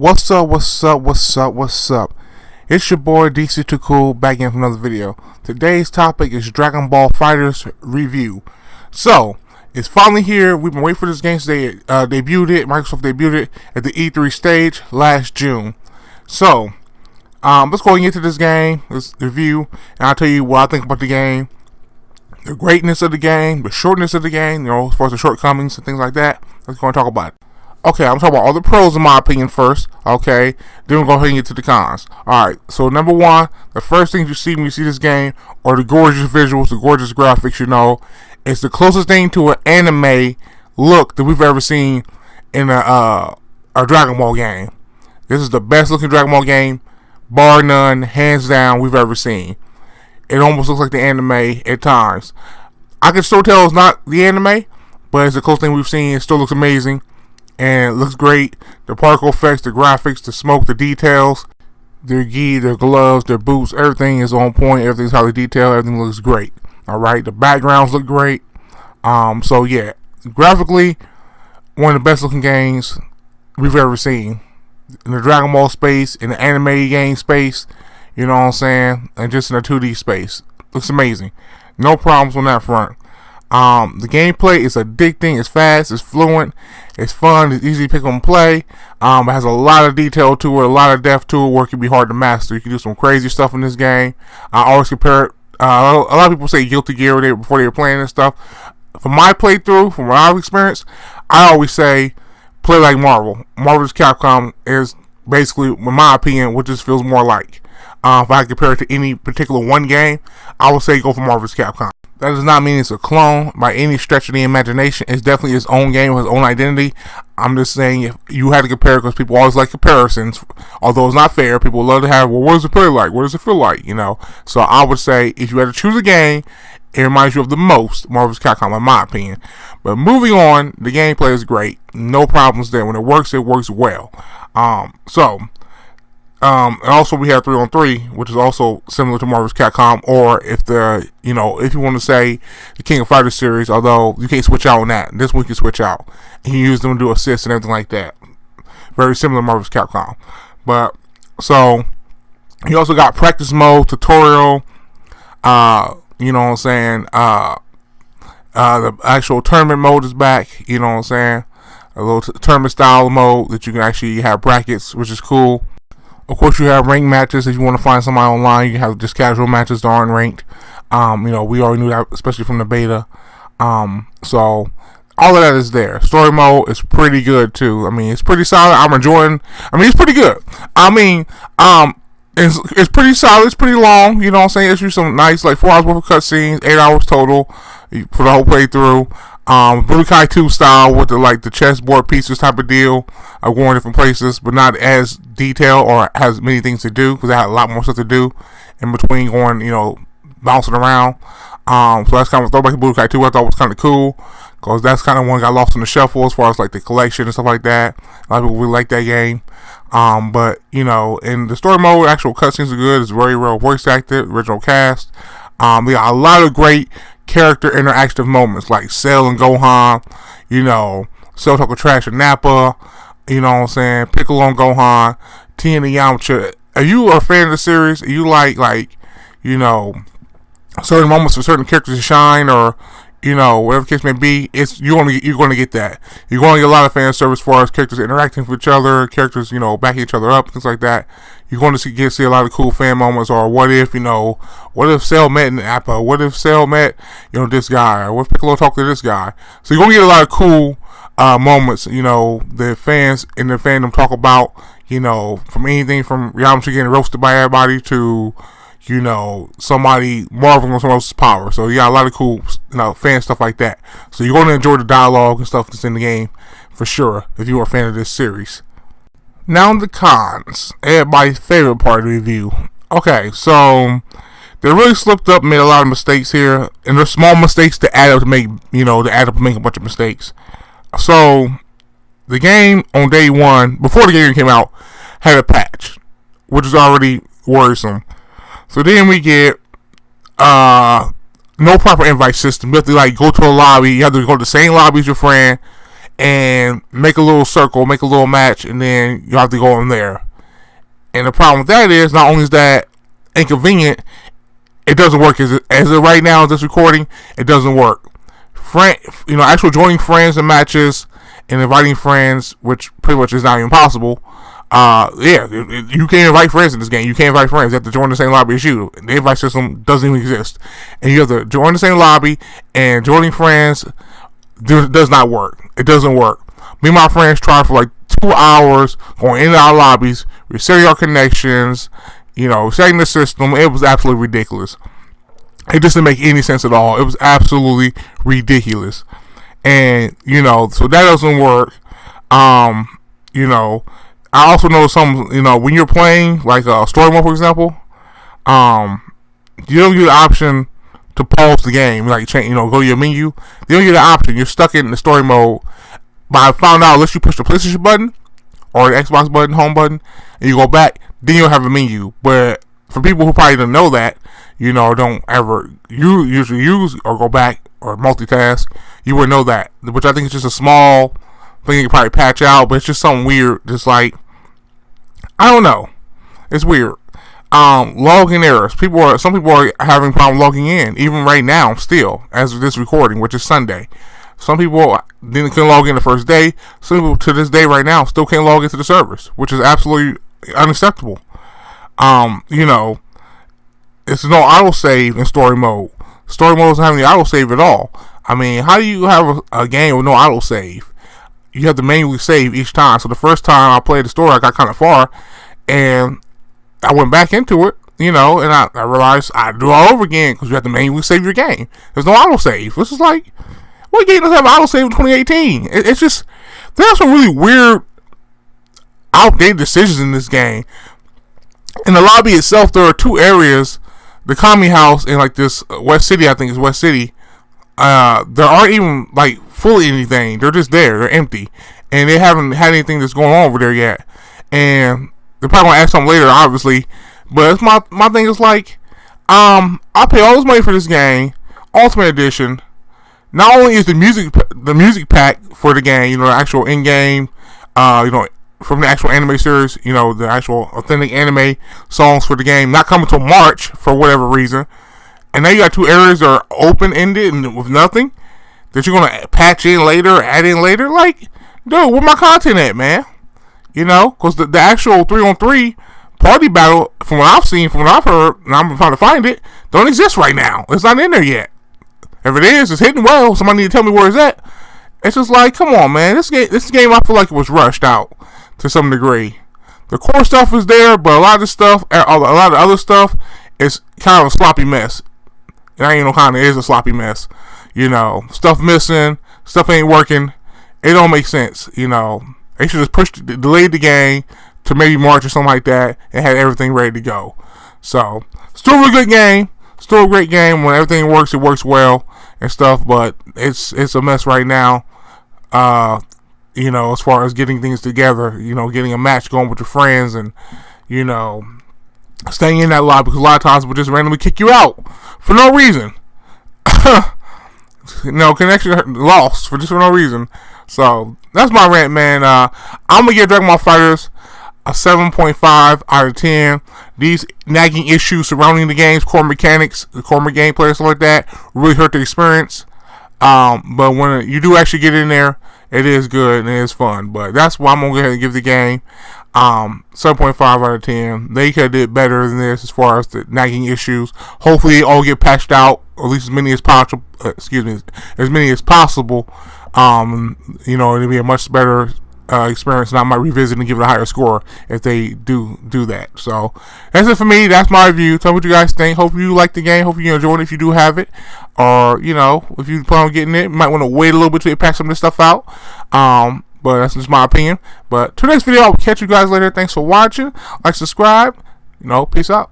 What's up, what's up? It's your boy DC Too Cool back in for another video. Today's topic is Dragon Ball FighterZ review. So, it's finally here. We've been waiting for this game since they Microsoft debuted it at the E3 stage last June. So, let's go and get to this game, this review, and I'll tell you what I think about the game, the greatness of the game, the shortness of the game, as far as the shortcomings and things like that. Let's go and talk about it. Okay, I'm talking about all the pros in my opinion first, okay? Then we'll go ahead and get to the cons. Alright, so number one, the first thing you see when you see this game are the gorgeous visuals, the gorgeous graphics, It's the closest thing to an anime look that we've ever seen in a Dragon Ball game. This is the best looking Dragon Ball game, bar none, hands down, we've ever seen. It almost looks like the anime at times. I can still tell it's not the anime, but it's the closest thing we've seen. It still looks amazing. And it looks great. The particle effects, the graphics, the smoke, the details, their gi, their gloves, their boots, everything is on point. Everything's highly detailed. Everything looks great. Alright, the backgrounds look great. So yeah, graphically, one of the best looking games we've ever seen. In the Dragon Ball space, in the anime game space, you know what I'm saying? And just in the 2D space. Looks amazing. No problems on that front. The gameplay is addicting, it's fast, it's fluent, it's fun, it's easy to pick up and play. It has a lot of detail to it, a lot of depth to it where it can be hard to master. You can do some crazy stuff in this game. I always compare it, a lot of people say Guilty Gear before they were playing this stuff. From my playthrough, from what I've experienced, I always say play like Marvel. Marvel's Capcom is basically, in my opinion, what this feels more like. If I compare it to any particular one game, I would say go for Marvel's Capcom. That does not mean it's a clone by any stretch of the imagination. It's definitely its own game with its own identity. I'm just saying if you had to compare it, because people always like comparisons, although it's not fair. People love to have, well, what does it play like? What does it feel like? So I would say if you had to choose a game, it reminds you of the most Marvel's Capcom, in my opinion. But moving on, the gameplay is great. No problems there. When it works well. And also we have 3-on-3, which is also similar to Marvel's Capcom, or if if you want to say the King of Fighters series, although you can't switch out on that. This one you can switch out. And you use them to do assists and everything like that. Very similar to Marvel's Capcom. But, so, you also got practice mode, tutorial, you know what I'm saying, the actual tournament mode is back, you know what I'm saying, a little tournament style mode that you can actually have brackets, which is cool. Of course, you have ranked matches. If you want to find somebody online, you can have just casual matches that aren't ranked. We already knew that, especially from the beta. So all of that is there. Story mode is pretty good too. It's pretty solid. I'm enjoying. It's pretty good. It's pretty solid. It's pretty long. You know what I'm saying? It's some nice, 4 hours worth of cutscenes, 8 hours total for the whole playthrough. Budokai 2 style with the chessboard pieces type of deal, going different places, but not as detailed or has many things to do, because I had a lot more stuff to do in between going, bouncing around. So that's kind of a throwback to Budokai 2. I thought was kind of cool, because that's kind of one that got lost in the shuffle as far as the collection and stuff like that. A lot of people really like that game. But in the story mode, actual cutscenes are good. It's very well voice acted, original cast. We got a lot of great character interactive moments like Cell and Gohan, Cell talking trash and Nappa, you know what I'm saying, Piccolo and Gohan, Tien and Yamcha. Are you a fan of the series? Are you like certain moments for certain characters to shine, or whatever the case may be, you're going to get that. You're going to get a lot of fan service as far as characters interacting with each other, characters backing each other up, things like that. You're going to see a lot of cool fan moments. Or what if Cell met Nappa? What if Cell met this guy? Or what if Piccolo talked to this guy? So you're going to get a lot of cool moments. The fans in the fandom talk about. From anything from Yamcha getting roasted by everybody to somebody marveling on someone else's power. So you got a lot of cool, fan stuff like that. So you're going to enjoy the dialogue and stuff that's in the game for sure if you're a fan of this series. Now the cons, everybody's favorite part of the review. Okay, so they really slipped up, made a lot of mistakes here, and they're small mistakes to add up to make, make a bunch of mistakes. So the game on day one, before the game came out, had a patch, which is already worrisome. So then we get no proper invite system. You have to go to a lobby. You have to go to the same lobby as your friend and make a little circle, make a little match, and then you have to go in there. And the problem with that is, not only is that inconvenient, it doesn't work as of right now. This recording, it doesn't work. Actual joining friends in matches and inviting friends, which pretty much is not even possible. You can't invite friends in this game. You can't invite friends. You have to join the same lobby as you. The invite system doesn't even exist, and you have to join the same lobby. And joining friends does not work. It doesn't work. Me and my friends tried for like 2 hours going into our lobbies, resetting our connections, setting the system. It was absolutely ridiculous. It just didn't make any sense at all. It was absolutely ridiculous. And, so that doesn't work. I also know when you're playing, like story mode, for example, you don't get the option to pause the game, like, go to your menu. You don't get the option. You're stuck in the story mode. But I found out, unless you push the PlayStation button or the Xbox button, home button, and you go back, then you'll have a menu. But for people who probably don't know that, don't ever usually use or go back or multitask, you wouldn't know that. Which I think is just a small thing you can probably patch out, but it's just something weird. Just like, I don't know. It's weird. Login errors. Some people are having problem logging in, even right now, still, as of this recording, which is Sunday. Some people couldn't log in the first day. Some people to this day right now still can't log into the servers, which is absolutely unacceptable. It's no autosave in story mode. Story mode doesn't have any autosave at all. I mean, how do you have a game with no autosave? You have to manually save each time. So the first time I played the story, I got kind of far, and I went back into it, and I realized I do it all over again because you have to manually save your game. There's no autosave. This is like, what game doesn't have an autosave in 2018? It's just, there's some really weird, outdated decisions in this game. In the lobby itself, there are two areas. The Commie House in like this West City, I think it's West City. There aren't even like fully anything. They're just there. They're empty, and they haven't had anything that's going on over there yet. And they're probably gonna ask something later, obviously. But it's my thing is like, I pay all this money for this game, Ultimate Edition. Not only is the music pack for the game, the actual in-game, from the actual anime series, the actual authentic anime songs for the game, not coming till March for whatever reason. And now you got two areas that are open-ended and with nothing that you're going to patch in later, add in later. Like, dude, where my content at, man? Because the actual 3-on-3 party battle, from what I've seen, from what I've heard, and I'm trying to find it, don't exist right now. It's not in there yet. If it is, it's hidden well. Somebody need to tell me where it's at. It's just like, come on, man. This game, I feel like it was rushed out to some degree. The core stuff is there, but a lot of the other stuff is kind of a sloppy mess. It ain't no kind of, is a sloppy mess. Stuff missing, stuff ain't working. It don't make sense. They should just delayed the game to maybe March or something like that, and had everything ready to go. So, still a really good game. Still a great game. When everything works, it works well and stuff. But it's a mess right now. As far as getting things together, getting a match going with your friends, and staying in that lobby, because a lot of times we'll just randomly kick you out for no reason. Connection lost for no reason. So that's my rant, man. I'm gonna give Dragon Ball FighterZ a 7.5 out of 10. These nagging issues surrounding the game's core mechanics, the core gameplay, stuff like that, really hurt the experience. But when you do actually get in there, it is good and it is fun. But that's why I'm gonna go ahead and give the game 7.5 out of 10. They could have did better than this as far as the nagging issues. Hopefully, they all get patched out, or at least as many as possible. As many as possible. It'll be a much better experience, and I might revisit and give it a higher score if they do that. So that's it for me. That's my review. Tell me what you guys think. Hope you like the game. Hope you enjoy it if you do have it, or if you plan on getting it, you might want to wait a little bit till you patch some of this stuff out. But that's just my opinion. But till next video, I'll catch you guys later. Thanks for watching. Like, subscribe. Peace out.